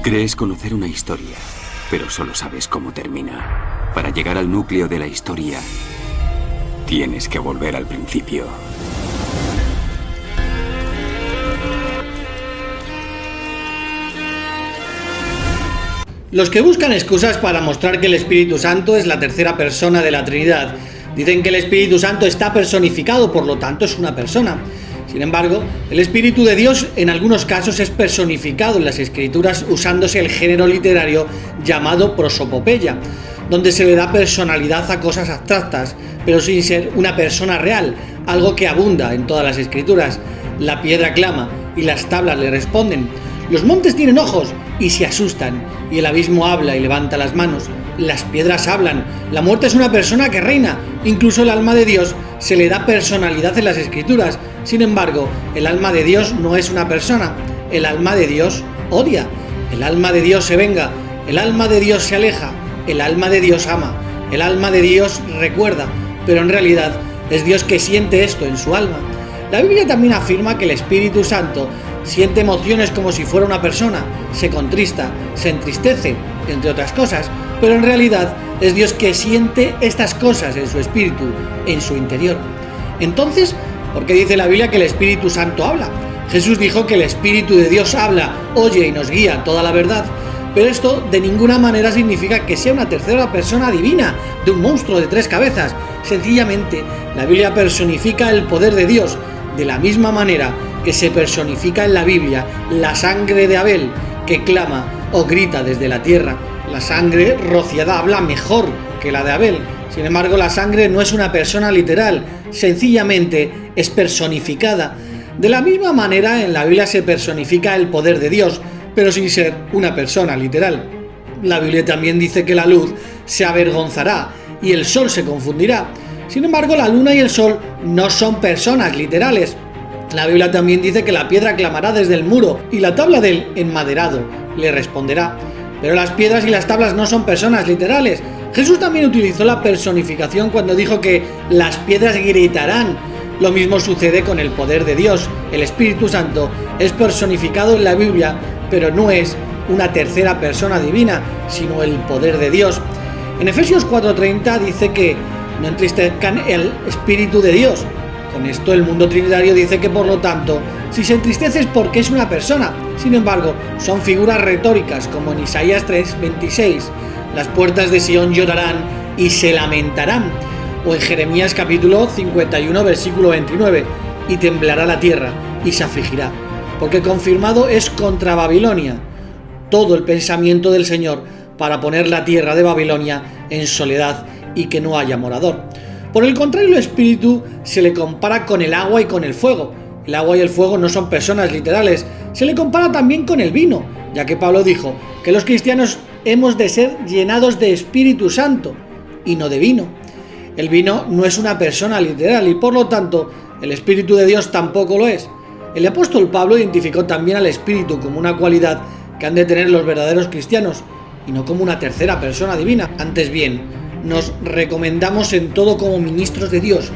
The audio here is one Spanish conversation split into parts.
Crees conocer una historia, pero solo sabes cómo termina. Para llegar al núcleo de la historia, tienes que volver al principio. Los que buscan excusas para mostrar que el Espíritu Santo es la tercera persona de la Trinidad dicen que el Espíritu Santo está personificado, por lo tanto es una persona. Sin embargo, el Espíritu de Dios en algunos casos es personificado en las Escrituras usándose el género literario llamado prosopopeya, donde se le da personalidad a cosas abstractas, pero sin ser una persona real, algo que abunda en todas las Escrituras. La piedra clama y las tablas le responden. Los montes tienen ojos y se asustan, y el abismo habla y levanta las manos. Las piedras hablan. La muerte es una persona que reina. Incluso el alma de Dios se le da personalidad en las Escrituras. Sin embargo, el alma de Dios no es una persona. El alma de Dios odia. El alma de Dios se venga. El alma de Dios se aleja. El alma de Dios ama. El alma de Dios recuerda. Pero en realidad es Dios que siente esto en su alma. La Biblia también afirma que el Espíritu Santo siente emociones como si fuera una persona, se contrista, se entristece, entre otras cosas, pero en realidad es Dios que siente estas cosas en su espíritu, en su interior. Entonces, ¿por qué dice la Biblia que el Espíritu Santo habla? Jesús dijo que el Espíritu de Dios habla, oye y nos guía toda la verdad, pero esto de ninguna manera significa que sea una tercera persona divina, de un monstruo de 3 cabezas. Sencillamente, la Biblia personifica el poder de Dios, de la misma manera que se personifica en la Biblia la sangre de Abel, que clama o grita desde la tierra. La sangre rociada habla mejor que la de Abel. Sin embargo, la sangre no es una persona literal, sencillamente es personificada. De la misma manera, en la Biblia se personifica el poder de Dios, pero sin ser una persona literal. La Biblia también dice que la luz se avergonzará y el sol se confundirá. Sin embargo, la luna y el sol no son personas literales. La Biblia también dice que la piedra clamará desde el muro y la tabla del enmaderado le responderá. Pero las piedras y las tablas no son personas literales. Jesús también utilizó la personificación cuando dijo que las piedras gritarán. Lo mismo sucede con el poder de Dios. El Espíritu Santo es personificado en la Biblia, pero no es una tercera persona divina, sino el poder de Dios. En Efesios 4:30 dice que no entristezcan el Espíritu de Dios. Con esto el mundo trinitario dice que por lo tanto, si se entristece es porque es una persona. Sin embargo, son figuras retóricas, como en Isaías 3:26. Las puertas de Sion llorarán y se lamentarán. O en Jeremías capítulo 51 versículo 29. Y temblará la tierra y se afligirá, porque confirmado es contra Babilonia todo el pensamiento del Señor para poner la tierra de Babilonia en soledad y que no haya morador. Por el contrario, el Espíritu se le compara con el agua y con el fuego. El agua y el fuego no son personas literales. Se le compara también con el vino, ya que Pablo dijo que los cristianos hemos de ser llenados de Espíritu Santo y no de vino. El vino no es una persona literal y por lo tanto el Espíritu de Dios tampoco lo es. El apóstol Pablo identificó también al Espíritu como una cualidad que han de tener los verdaderos cristianos y no como una tercera persona divina. Antes bien, nos recomendamos en todo como ministros de Dios,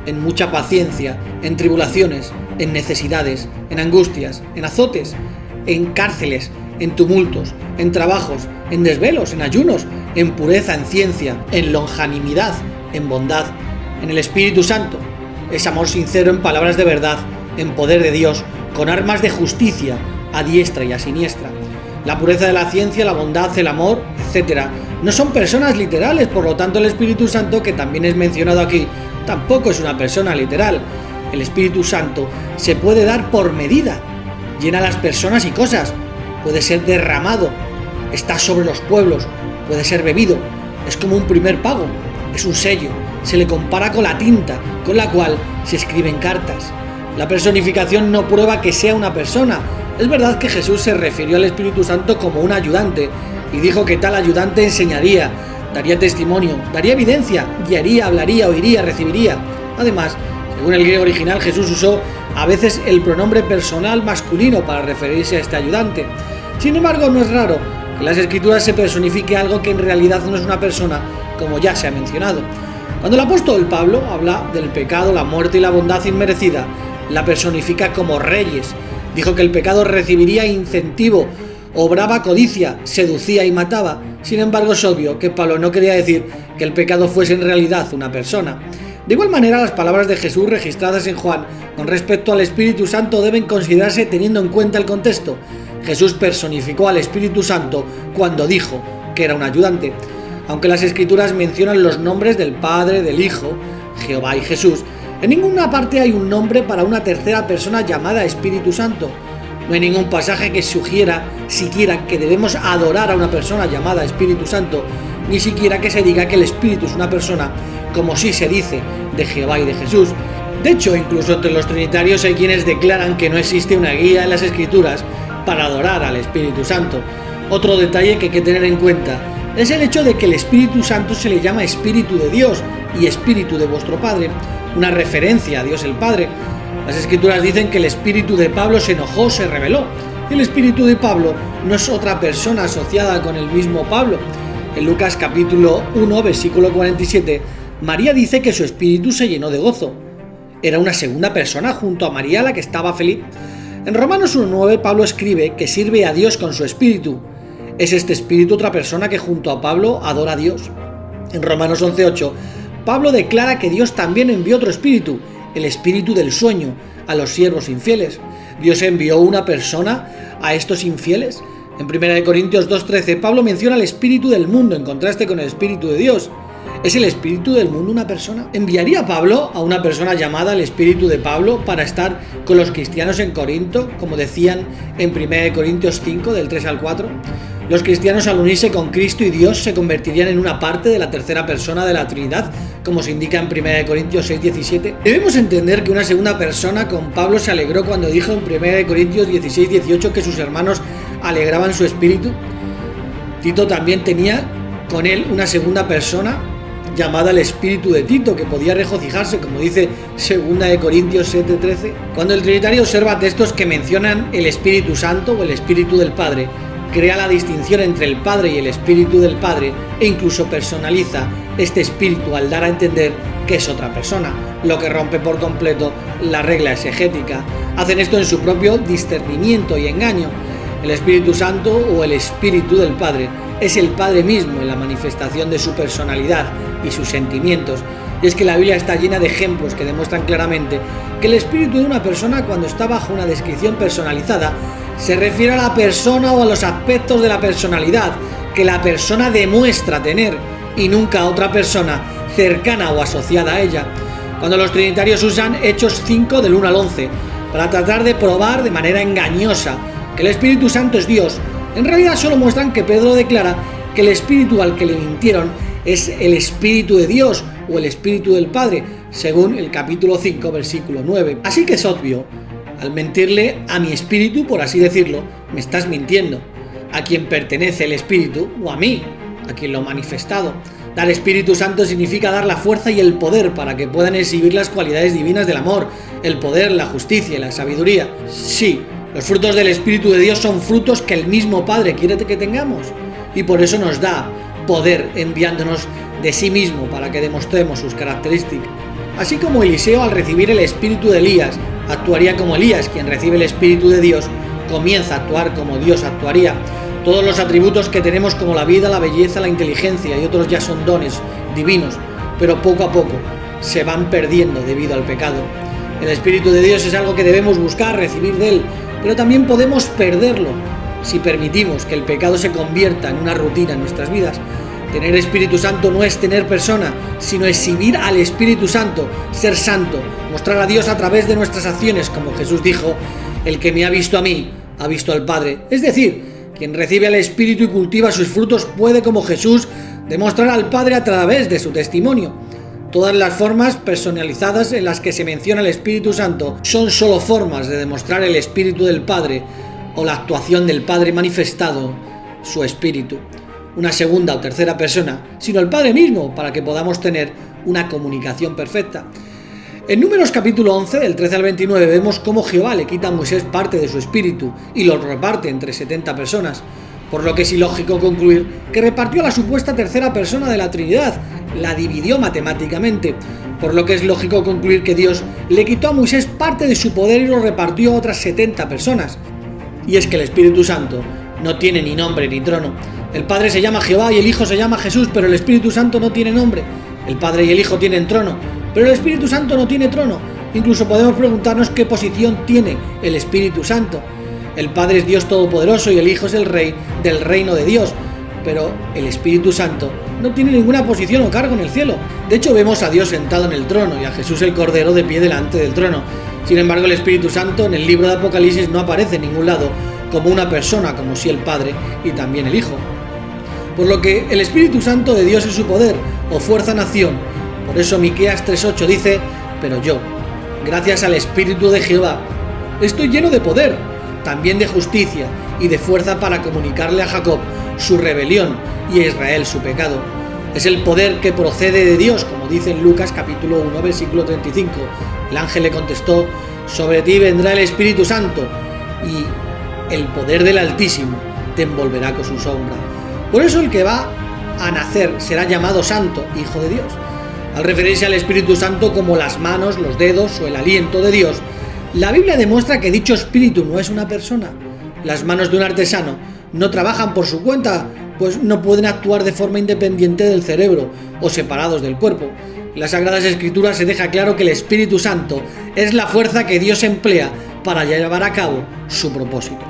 en mucha paciencia, en tribulaciones, en necesidades, en angustias, en azotes, en cárceles, en tumultos, en trabajos, en desvelos, en ayunos, en pureza, en ciencia, en longanimidad, en bondad, en el Espíritu Santo. Es amor sincero en palabras de verdad, en poder de Dios, con armas de justicia, a diestra y a siniestra. La pureza de la ciencia, la bondad, el amor, etc. no son personas literales, por lo tanto el Espíritu Santo, que también es mencionado aquí, tampoco es una persona literal. El Espíritu Santo se puede dar por medida, llena a las personas y cosas, puede ser derramado, está sobre los pueblos, puede ser bebido, es como un primer pago, es un sello, se le compara con la tinta con la cual se escriben cartas. La personificación no prueba que sea una persona. Es verdad que Jesús se refirió al Espíritu Santo como un ayudante y dijo que tal ayudante enseñaría, daría testimonio, daría evidencia, guiaría, hablaría, oiría, recibiría. Además, según el griego original, Jesús usó a veces el pronombre personal masculino para referirse a este ayudante. Sin embargo, no es raro que en las Escrituras se personifique algo que en realidad no es una persona, como ya se ha mencionado. Cuando el apóstol Pablo habla del pecado, la muerte y la bondad inmerecida, la personifica como reyes. Dijo que el pecado recibiría incentivo obraba codicia, seducía y mataba. Sin embargo, es obvio que Pablo no quería decir que el pecado fuese en realidad una persona. De igual manera, las palabras de Jesús registradas en Juan con respecto al Espíritu Santo deben considerarse teniendo en cuenta el contexto. Jesús personificó al Espíritu Santo cuando dijo que era un ayudante. Aunque las Escrituras mencionan los nombres del Padre, del Hijo, Jehová y Jesús, en ninguna parte hay un nombre para una tercera persona llamada Espíritu Santo. No hay ningún pasaje que sugiera siquiera que debemos adorar a una persona llamada Espíritu Santo, ni siquiera que se diga que el Espíritu es una persona, como sí se dice de Jehová y de Jesús. De hecho, incluso entre los trinitarios hay quienes declaran que no existe una guía en las Escrituras para adorar al Espíritu Santo. Otro detalle que hay que tener en cuenta es el hecho de que el Espíritu Santo se le llama Espíritu de Dios y Espíritu de vuestro Padre, una referencia a Dios el Padre. Las Escrituras dicen que el espíritu de Pablo se enojó, se rebeló. El espíritu de Pablo no es otra persona asociada con el mismo Pablo. En Lucas capítulo 1, versículo 47, María dice que su espíritu se llenó de gozo. Era una segunda persona junto a María la que estaba feliz. En Romanos 1:9 Pablo escribe que sirve a Dios con su espíritu. ¿Es este espíritu otra persona que junto a Pablo adora a Dios? En Romanos 11:8 Pablo declara que Dios también envió otro espíritu, el espíritu del sueño, a los siervos infieles. ¿Dios envió una persona a estos infieles? En 1 Corintios 2:13 Pablo menciona el espíritu del mundo en contraste con el espíritu de Dios. ¿Es el espíritu del mundo una persona? ¿Enviaría Pablo a una persona llamada el espíritu de Pablo para estar con los cristianos en Corinto, como decían en 1 Corintios 5 del 3 al 4? Los cristianos, al unirse con Cristo y Dios, se convertirían en una parte de la tercera persona de la Trinidad, como se indica en 1 Corintios 6:17. Debemos entender que una segunda persona con Pablo se alegró cuando dijo en 1 Corintios 16:18 que sus hermanos alegraban su espíritu. Tito también tenía con él una segunda persona llamada el espíritu de Tito, que podía regocijarse, como dice 2 Corintios 7:13. Cuando el Trinitario observa textos que mencionan el Espíritu Santo o el Espíritu del Padre, crea la distinción entre el Padre y el Espíritu del Padre e incluso personaliza este espíritu al dar a entender que es otra persona, lo que rompe por completo la regla exegética. Hacen esto en su propio discernimiento y engaño. El Espíritu Santo o el Espíritu del Padre es el Padre mismo en la manifestación de su personalidad y sus sentimientos. Y es que la Biblia está llena de ejemplos que demuestran claramente que el espíritu de una persona, cuando está bajo una descripción personalizada, se refiere a la persona o a los aspectos de la personalidad que la persona demuestra tener y nunca a otra persona cercana o asociada a ella. Cuando los trinitarios usan Hechos 5 del 1 al 11 para tratar de probar de manera engañosa que el Espíritu Santo es Dios, en realidad solo muestran que Pedro declara que el espíritu al que le mintieron es el Espíritu de Dios o el Espíritu del Padre, según el capítulo 5, versículo 9. Así que es obvio, al mentirle a mi espíritu, por así decirlo, me estás mintiendo. A quien pertenece el espíritu, o a mí, a quien lo ha manifestado. Dar Espíritu Santo significa dar la fuerza y el poder para que puedan exhibir las cualidades divinas del amor, el poder, la justicia y la sabiduría. Sí, los frutos del Espíritu de Dios son frutos que el mismo Padre quiere que tengamos, y por eso nos da poder enviándonos de sí mismo para que demostremos sus características. Así como Eliseo, al recibir el espíritu de Elías, actuaría como Elías, quien recibe el Espíritu de Dios, comienza a actuar como Dios actuaría. Todos los atributos que tenemos, como la vida, la belleza, la inteligencia y otros, ya son dones divinos, pero poco a poco se van perdiendo debido al pecado. El Espíritu de Dios es algo que debemos buscar, recibir de Él, pero también podemos perderlo si permitimos que el pecado se convierta en una rutina en nuestras vidas. Tener Espíritu Santo no es tener persona, sino exhibir al Espíritu Santo, ser santo, mostrar a Dios a través de nuestras acciones, como Jesús dijo: el que me ha visto a mí, ha visto al Padre. Es decir, quien recibe al Espíritu y cultiva sus frutos puede, como Jesús, demostrar al Padre a través de su testimonio. Todas las formas personalizadas en las que se menciona el Espíritu Santo son solo formas de demostrar el Espíritu del Padre o la actuación del Padre manifestado, su Espíritu. Una segunda o tercera persona, sino el Padre mismo, para que podamos tener una comunicación perfecta. En Números capítulo 11, del 13 al 29, vemos cómo Jehová le quita a Moisés parte de su espíritu y lo reparte entre 70 personas, por lo que es ilógico concluir que repartió a la supuesta tercera persona de la Trinidad, la dividió matemáticamente, por lo que es lógico concluir que Dios le quitó a Moisés parte de su poder y lo repartió a otras 70 personas. Y es que el Espíritu Santo no tiene ni nombre ni trono. El Padre se llama Jehová y el Hijo se llama Jesús, pero el Espíritu Santo no tiene nombre. El Padre y el Hijo tienen trono, pero el Espíritu Santo no tiene trono. Incluso podemos preguntarnos qué posición tiene el Espíritu Santo. El Padre es Dios Todopoderoso y el Hijo es el Rey del reino de Dios, pero el Espíritu Santo no tiene ninguna posición o cargo en el cielo. De hecho, vemos a Dios sentado en el trono y a Jesús el Cordero de pie delante del trono. Sin embargo, el Espíritu Santo en el libro de Apocalipsis no aparece en ningún lado como una persona, como sí el Padre y también el Hijo. Por lo que el Espíritu Santo de Dios es su poder o fuerza en acción. Por eso Miqueas 3:8 dice: pero yo, gracias al Espíritu de Jehová, estoy lleno de poder, también de justicia y de fuerza para comunicarle a Jacob su rebelión y a Israel su pecado. Es el poder que procede de Dios, como dice en Lucas capítulo 1, versículo 35. El ángel le contestó: sobre ti vendrá el Espíritu Santo y el poder del Altísimo te envolverá con su sombra. Por eso el que va a nacer será llamado Santo, Hijo de Dios. Al referirse al Espíritu Santo como las manos, los dedos o el aliento de Dios, la Biblia demuestra que dicho espíritu no es una persona. Las manos de un artesano no trabajan por su cuenta, pues no pueden actuar de forma independiente del cerebro o separados del cuerpo. En las Sagradas Escrituras se deja claro que el Espíritu Santo es la fuerza que Dios emplea para llevar a cabo su propósito.